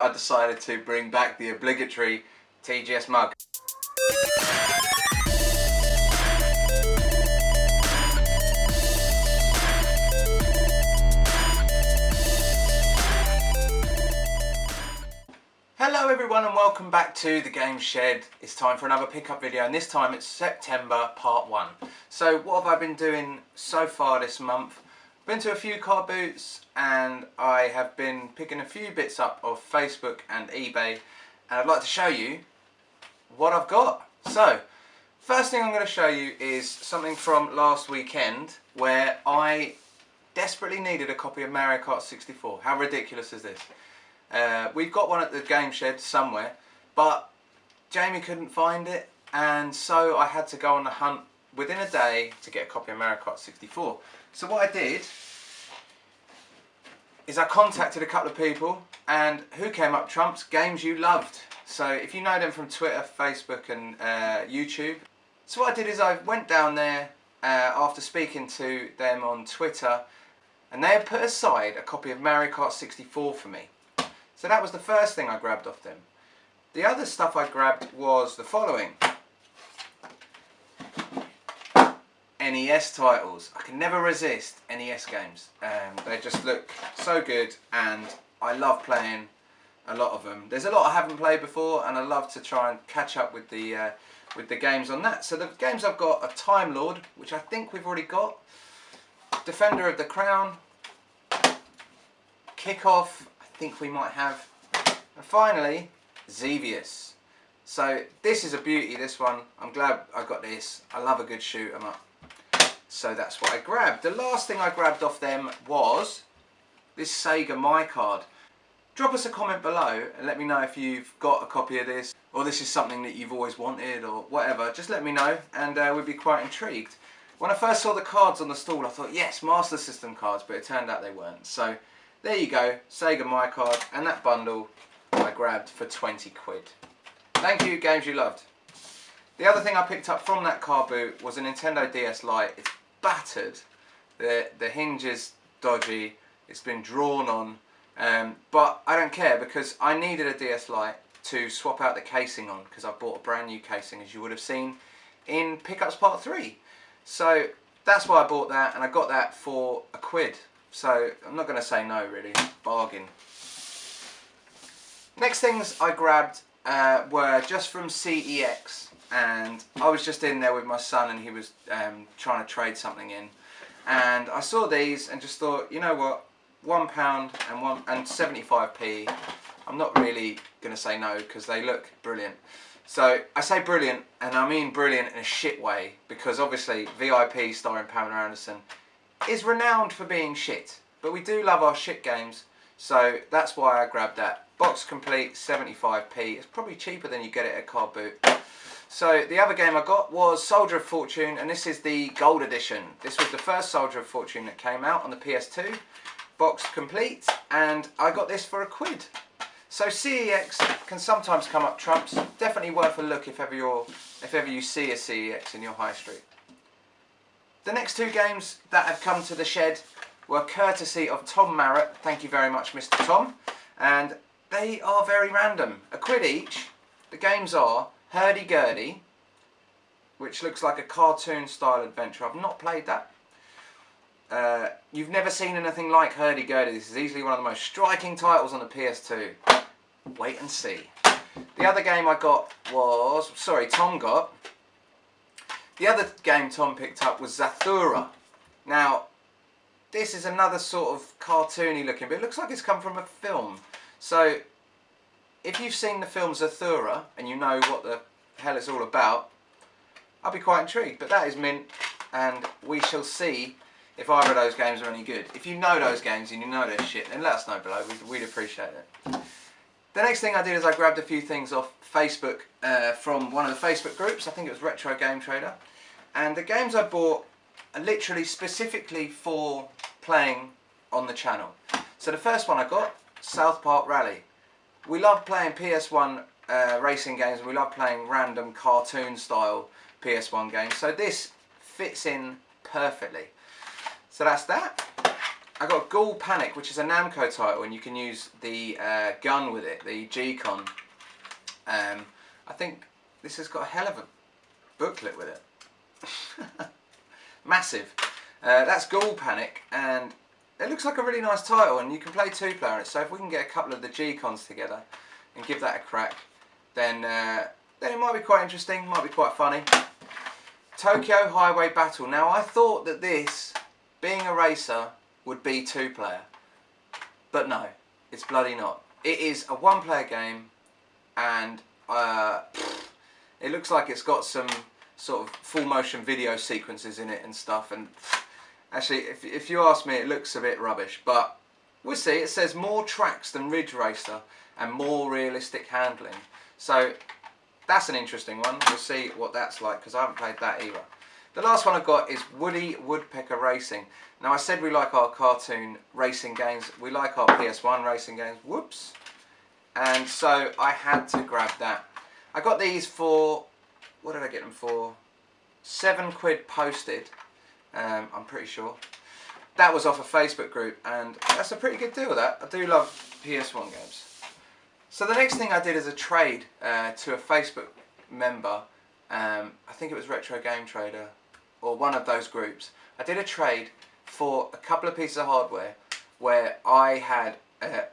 I decided to bring back the obligatory TGS mug. Hello everyone and welcome back to the Game Shed. It's time for another pickup video, and this time it's September part 1. So what have I been doing so far this month? Been to a few car booths and I have been picking a few bits up of Facebook and eBay, and I'd like to show you what I've got. So first thing I'm going to show you is something from last weekend where I desperately needed a copy of Mario Kart 64. How ridiculous is this? We've got one at the Game Shed somewhere, but Jamie couldn't find it, and so I had to go on the hunt within a day to get a copy of Mario Kart 64. So what I did is I contacted a couple of people, and who came up trumps? Games you loved. So if you know them from Twitter, Facebook and YouTube. So what I did is I went down there after speaking to them on Twitter, and they had put aside a copy of Mario Kart 64 for me. So that was the first thing I grabbed off them. The other stuff I grabbed was the following. NES titles. I can never resist NES games. They just look so good and I love playing a lot of them. There's a lot I haven't played before and I love to try and catch up with the games on that. So the games I've got are Time Lord, which I think we've already got, Defender of the Crown, Kickoff, I think we might have, and finally Xevious. So this is a beauty, this one. I'm glad I got this. I love a good shoot 'em up. So that's what I grabbed. The last thing I grabbed off them was this Sega My Card. Drop us a comment below and let me know if you've got a copy of this, or this is something that you've always wanted, or whatever. Just let me know and we'd be quite intrigued. When I first saw the cards on the stall I thought, yes, Master System cards, but it turned out they weren't. So there you go, Sega My Card, and that bundle I grabbed for 20 quid. Thank you, Games You Loved. The other thing I picked up from that car boot was a Nintendo DS Lite. It's battered, the hinge is dodgy, it's been drawn on, but I don't care because I needed a DS Lite to swap out the casing on, because I bought a brand new casing, as you would have seen in Pickups Part 3. So that's why I bought that, and I got that for a quid. So I'm not going to say no, really. Bargain. Next things I grabbed were just from CEX, and I was just in there with my son and he was trying to trade something in, and I saw these and just thought, you know what, £1 and 75p. I'm not really going to say no because they look brilliant. So I say brilliant, and I mean brilliant in a shit way, because obviously VIP starring Pamela Anderson is renowned for being shit, but we do love our shit games, so that's why I grabbed that. Box complete, 75p. It's probably cheaper than you get it at a car boot. So the other game I got was Soldier of Fortune, and this is the Gold Edition. This was the first Soldier of Fortune that came out on the PS2. Box complete, and I got this for a quid. So CEX can sometimes come up trumps. Definitely worth a look if ever you see a CEX in your high street. The next two games that have come to the shed were courtesy of Tom Marrett. Thank you very much, Mr. Tom. And they are very random. A quid each. The games are Hurdy-Gurdy, which looks like a cartoon style adventure. I've not played that. You've never seen anything like Hurdy-Gurdy. This is easily one of the most striking titles on the PS2. Wait and see. The other game I got was, Tom got. The other game Tom picked up was Zathura. Now, this is another sort of cartoony looking, but it looks like it's come from a film. So, if you've seen the film Zathura and you know what the hell it's all about, I'll be quite intrigued. But that is mint, and we shall see if either of those games are any good. If you know those games and you know their shit, then let us know below. We'd appreciate it. The next thing I did is I grabbed a few things off Facebook from one of the Facebook groups. I think it was Retro Game Trader. And the games I bought are literally specifically for playing on the channel. So the first one I got, South Park Rally. We love playing PS1 racing games, and we love playing random cartoon style PS1 games. So this fits in perfectly. So that's that. I got Ghoul Panic, which is a Namco title, and you can use the gun with it, the G-Con. I think this has got a hell of a booklet with it. Massive. That's Ghoul Panic, and it looks like a really nice title, and you can play 2-player on it. So if we can get a couple of the G-Cons together and give that a crack, then it might be quite interesting, might be quite funny. Tokyo Highway Battle. Now I thought that this, being a racer, would be 2-player, but no, it's bloody not. It is a 1-player game, and it looks like it's got some sort of full motion video sequences in it and stuff, and actually if you ask me, it looks a bit rubbish, but we'll see. It says more tracks than Ridge Racer and more realistic handling, so that's an interesting one. We'll see what that's like, because I haven't played that either. The last one I've got is Woody Woodpecker Racing. Now I said we like our cartoon racing games, we like our PS1 racing games, whoops, and so I had to grab that. I got these for, what did I get them for? £7 posted, I'm pretty sure. That was off a Facebook group, and that's a pretty good deal, that. I do love PS1 games. So the next thing I did is a trade to a Facebook member, I think it was Retro Game Trader, or one of those groups. I did a trade for a couple of pieces of hardware where I had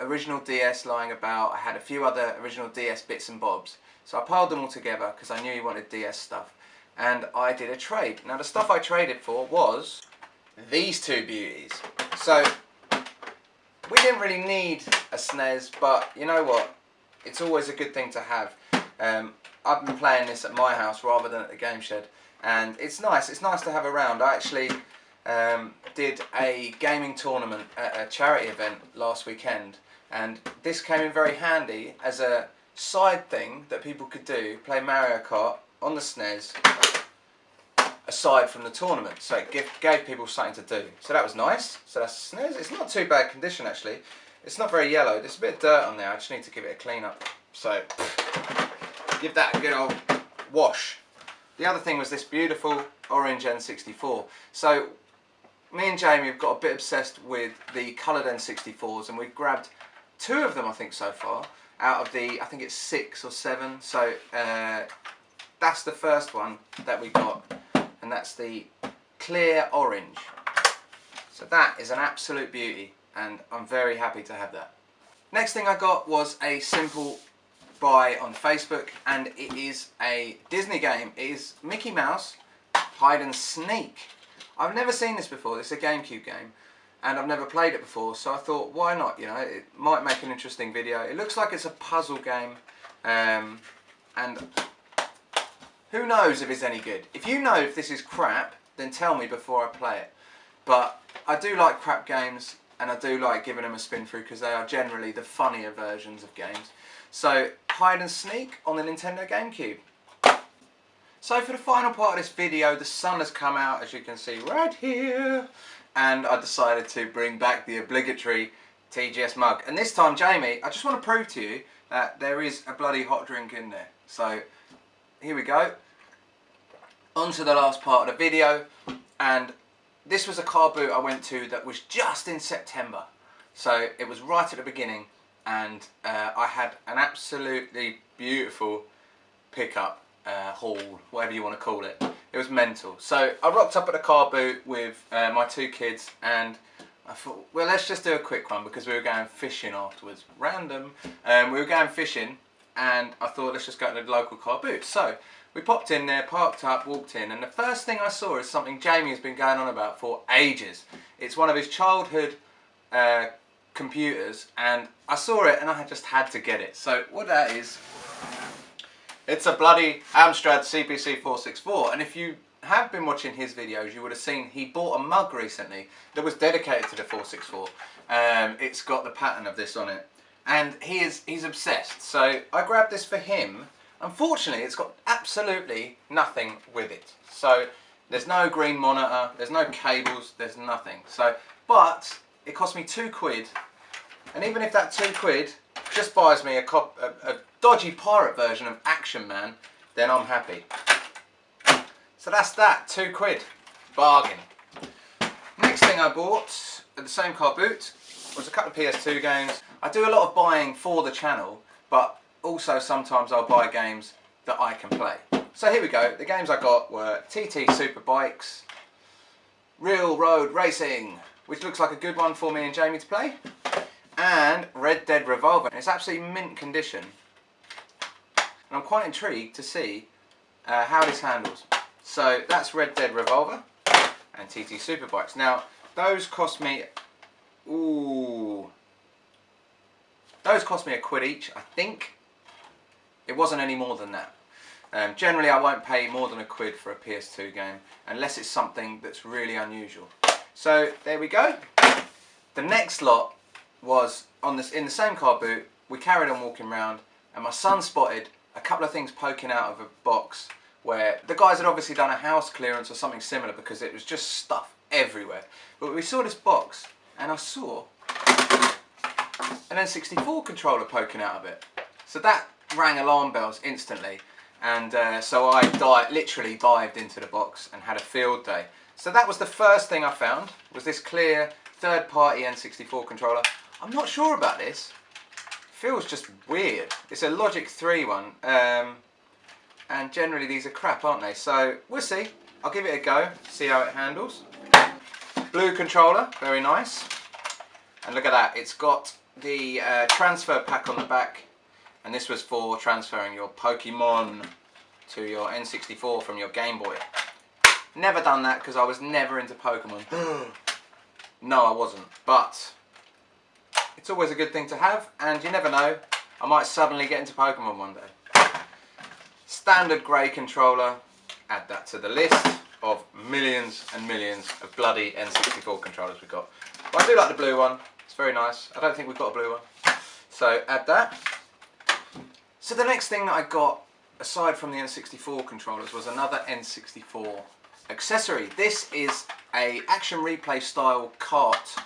original DS lying about, I had a few other original DS bits and bobs. So I piled them all together because I knew you wanted DS stuff, and I did a trade. Now the stuff I traded for was these two beauties. So we didn't really need a SNES, but you know what? It's always a good thing to have. I've been playing this at my house rather than at the game shed, and it's nice. It's nice to have around. I actually did a gaming tournament at a charity event last weekend, and this came in very handy as a side thing that people could do, play Mario Kart on the SNES aside from the tournament, so it gave people something to do. So that was nice. So that's SNES. It's not too bad condition actually. It's not very yellow. There's a bit of dirt on there. I just need to give it a clean up. So give that a good old wash. The other thing was this beautiful orange N64. So me and Jamie have got a bit obsessed with the coloured N64s, and we've grabbed 2 of them I think so far out of the, I think it's 6 or 7. So that's the first one that we got, and that's the clear orange. So that is an absolute beauty, and I'm very happy to have that. Next thing I got was a simple buy on Facebook, and it is a Disney game. It is Mickey Mouse Hide and Sneak. I've never seen this before. This is a GameCube game, and I've never played it before, so I thought, why not? You know, it might make an interesting video. It looks like it's a puzzle game, and who knows if it's any good. If you know if this is crap, then tell me before I play it. But I do like crap games, and I do like giving them a spin through because they are generally the funnier versions of games. So, Hide and Sneak on the Nintendo GameCube. So for the final part of this video, the sun has come out, as you can see right here, and I decided to bring back the obligatory TGS mug. And this time, Jamie, I just want to prove to you that there is a bloody hot drink in there. So here we go. On to the last part of the video, and this was a car boot I went to that was just in September. So it was right at the beginning, and I had an absolutely beautiful pickup, haul, whatever you want to call it. It was mental. So I rocked up at the car boot with my 2 kids, and I thought, well, let's just do a quick one because we were going fishing afterwards. Random. We were going fishing, and I thought, let's just go to the local car boot. So we popped in there, parked up, walked in, and the first thing I saw is something Jamie has been going on about for ages. It's one of his childhood computers, and I saw it and I just had to get it. So what that is, it's a bloody Amstrad CPC 464, and if you have been watching his videos, you would have seen he bought a mug recently that was dedicated to the 464. It's got the pattern of this on it, and he's obsessed. So I grabbed this for him. Unfortunately, it's got absolutely nothing with it. So there's no green monitor, there's no cables, there's nothing. So, but it cost me £2, and even if that £2 just buys me a dodgy pirate version of Action Man, then I'm happy. So that's that, £2, bargain. Next thing I bought at the same car boot was a couple of PS2 games. I do a lot of buying for the channel, but also sometimes I'll buy games that I can play. So here we go. The games I got were TT Superbikes, Real Road Racing, which looks like a good one for me and Jamie to play, and Red Dead Revolver. It's absolutely mint condition, and I'm quite intrigued to see how this handles. So that's Red Dead Revolver and TT Superbikes. Now those cost me, those cost me £1 each, I think. It wasn't any more than that. Generally I won't pay more than £1 for a PS2 game unless it's something that's really unusual. So there we go. The next lot was in the same car boot. We carried on walking around and my son spotted a couple of things poking out of a box where the guys had obviously done a house clearance or something similar because it was just stuff everywhere. But we saw this box and I saw an N64 controller poking out of it. So that rang alarm bells instantly, and so I literally dived into the box and had a field day. So that was the first thing I found, was this clear third-party N64 controller. I'm not sure about this. Feels just weird. It's a Logic 3 one, and generally these are crap, aren't they? So we'll see. I'll give it a go, see how it handles. Blue controller, very nice. And look at that, it's got the transfer pack on the back, and this was for transferring your Pokemon to your N64 from your Game Boy. Never done that because I was never into Pokemon. No, I wasn't, but it's always a good thing to have, and you never know, I might suddenly get into Pokemon one day. Standard grey controller, add that to the list of millions and millions of bloody N64 controllers we've got. But I do like the blue one, it's very nice. I don't think we've got a blue one, so add that. So the next thing that I got, aside from the N64 controllers, was another N64 accessory. This is a action replay style kart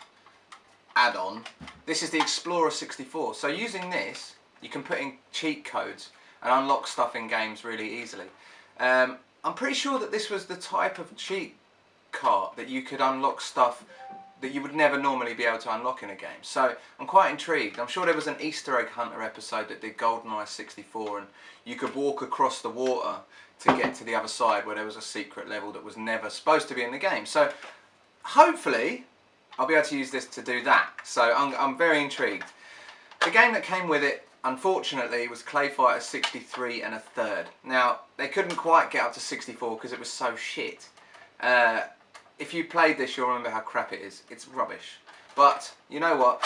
add-on. This is the Explorer 64. So using this, you can put in cheat codes and unlock stuff in games really easily. I'm pretty sure that this was the type of cheat kart that you could unlock stuff that you would never normally be able to unlock in a game. So I'm quite intrigued. I'm sure there was an Easter egg hunter episode that did GoldenEye 64 and you could walk across the water to get to the other side where there was a secret level that was never supposed to be in the game. So hopefully I'll be able to use this to do that. So I'm very intrigued. The game that came with it, unfortunately, was Clay Fighter 63 1/3. Now, they couldn't quite get up to 64 because it was so shit. If you played this, you'll remember how crap it is. It's rubbish. But, you know what?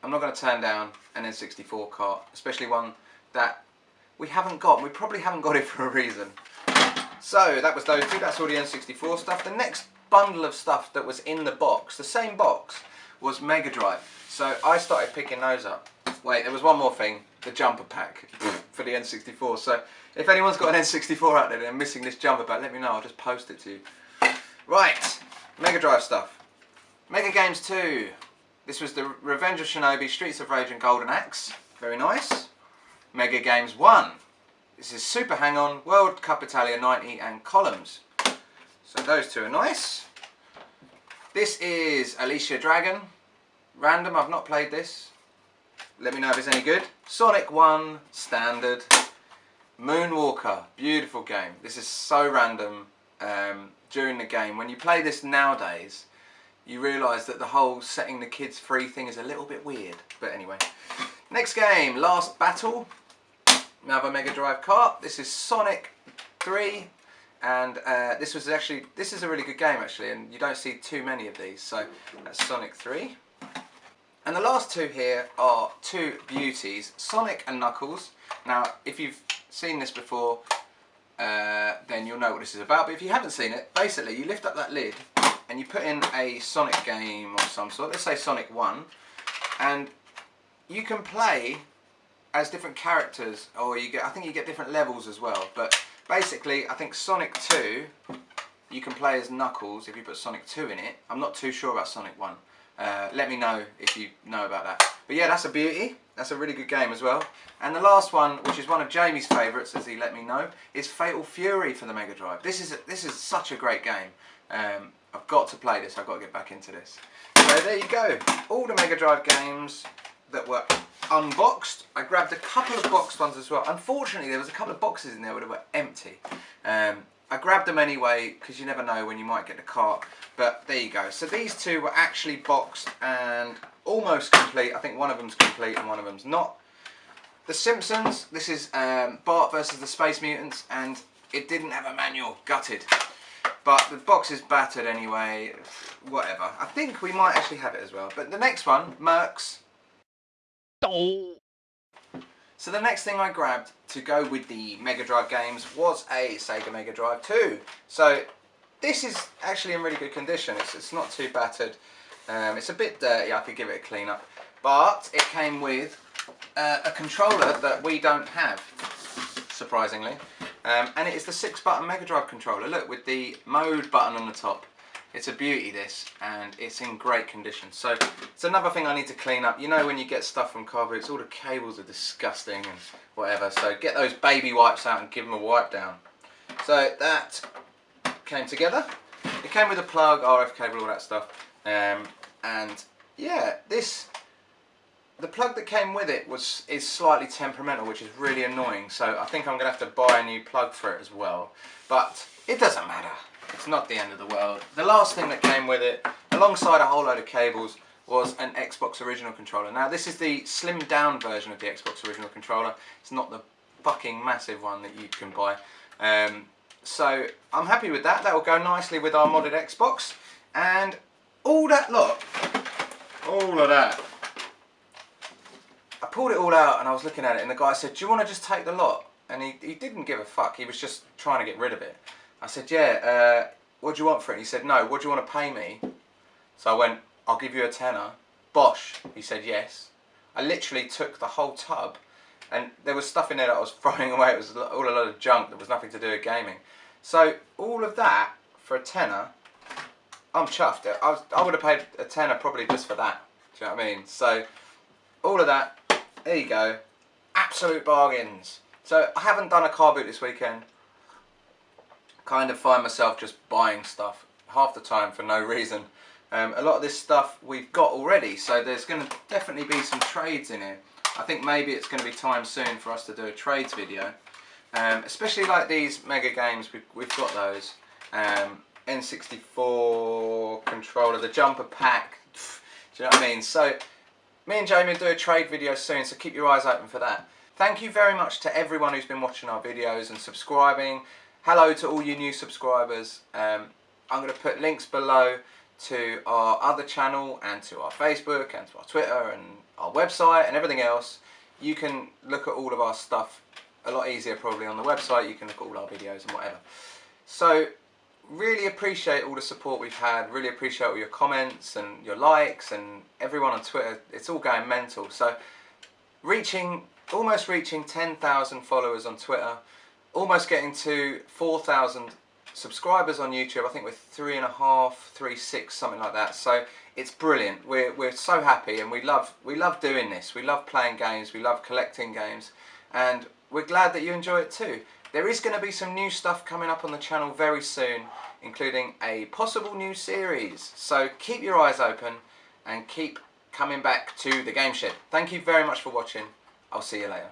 I'm not going to turn down an N64 kart, especially one that we haven't got. We probably haven't got it for a reason. So, that was those two. That's all the N64 stuff. The next bundle of stuff that was in the box, the same box, was Mega Drive. So, I started picking those up. Wait, there was one more thing. The jumper pack for the N64. So, if anyone's got an N64 out there and missing this jumper pack, let me know. I'll just post it to you. Right, Mega Drive stuff. Mega Games 2. This was the Revenge of Shinobi, Streets of Rage and Golden Axe. Very nice. Mega Games 1. This is Super Hang-On, World Cup Italia 90 and Columns. So those two are nice. This is Alicia Dragon. Random, I've not played this. Let me know if it's any good. Sonic 1, Standard. Moonwalker, beautiful game. This is so random. During the game, when you play this nowadays, you realise that the whole setting the kids free thing is a little bit weird. But anyway, next game, Last Battle, another Mega Drive kart. This is Sonic 3, and this is a really good game actually, and you don't see too many of these. So that's Sonic 3. And the last two here are two beauties, Sonic and Knuckles. Now, if you've seen this before, then you'll know what this is about, but if you haven't seen it, basically you lift up that lid and you put in a Sonic game of some sort, let's say Sonic 1, and you can play as different characters, or I think you get different levels as well, but basically I think Sonic 2, you can play as Knuckles if you put Sonic 2 in it. I'm not too sure about Sonic 1. Let me know if you know about that. But yeah, that's a beauty. That's a really good game as well. And the last one, which is one of Jamie's favourites, as he let me know, is Fatal Fury for the Mega Drive. This is such a great game. I've got to play this, I've got to get back into this. So there you go, all the Mega Drive games that were unboxed. I grabbed a couple of boxed ones as well. Unfortunately, there was a couple of boxes in there that were empty. I grabbed them anyway because you never know when you might get the cart. But there you go. So these two were actually boxed and almost complete. I think one of them's complete and one of them's not. The Simpsons. This is Bart versus the Space Mutants, and it didn't have a manual. Gutted. But the box is battered anyway. Whatever. I think we might actually have it as well. But the next one, Mercs. So the next thing I grabbed to go with the Mega Drive games was a Sega Mega Drive 2. So this is actually in really good condition. It's not too battered. It's a bit dirty. I could give it a clean up. But it came with a controller that we don't have, surprisingly. And it is the 6-button Mega Drive controller. Look, with the mode button on the top. It's a beauty, this, and it's in great condition. So it's another thing I need to clean up. You know, when you get stuff from car boots, all the cables are disgusting and whatever. So get those baby wipes out and give them a wipe down. So that came together. It came with a plug, RF cable, all that stuff. And yeah, the plug that came with it is slightly temperamental, which is really annoying. So I think I'm going to have to buy a new plug for it as well. But it doesn't matter. It's not the end of the world. The last thing that came with it, alongside a whole load of cables, was an Xbox original controller. Now this is the slimmed down version of the Xbox original controller. It's not the fucking massive one that you can buy. So I'm happy with that. That will go nicely with our modded Xbox. And all that lot, all of that. I pulled it all out and I was looking at it and the guy said, do you want to just take the lot? And he didn't give a fuck. He was just trying to get rid of it. I said, yeah, what do you want for it? And he said, no, what do you want to pay me? So I went, I'll give you a tenner. Bosh. He said, yes. I literally took the whole tub, and there was stuff in there that I was throwing away. It was all a lot of junk that was nothing to do with gaming. So all of that for a tenner, I'm chuffed. I would have paid a tenner probably just for that. Do you know what I mean? So all of that, there you go. Absolute bargains. So I haven't done a car boot this weekend. Kind of find myself just buying stuff half the time for no reason. A lot of this stuff we've got already, so there's going to definitely be some trades in here. I think maybe it's going to be time soon for us to do a trades video, especially like these mega games. We've got those N64 Controller, the jumper pack. Do you know what I mean? So me and Jamie will do a trade video soon, so keep your eyes open for that. Thank you very much to everyone who's been watching our videos and subscribing. Hello to all you new subscribers. I'm going to put links below to our other channel and to our Facebook and to our Twitter and our website and everything else. You can look at all of our stuff a lot easier probably on the website. You can look at all our videos and whatever. So really appreciate all the support we've had. Really appreciate all your comments and your likes and everyone on Twitter. It's all going mental. So almost reaching 10,000 followers on Twitter. Almost getting to 4,000 subscribers on YouTube. I think we're 3.5, 3.6, something like that. So it's brilliant. We're so happy, and we love doing this. We love playing games. We love collecting games, and we're glad that you enjoy it too. There is going to be some new stuff coming up on the channel very soon, including a possible new series. So keep your eyes open and keep coming back to the Game Shed. Thank you very much for watching. I'll see you later.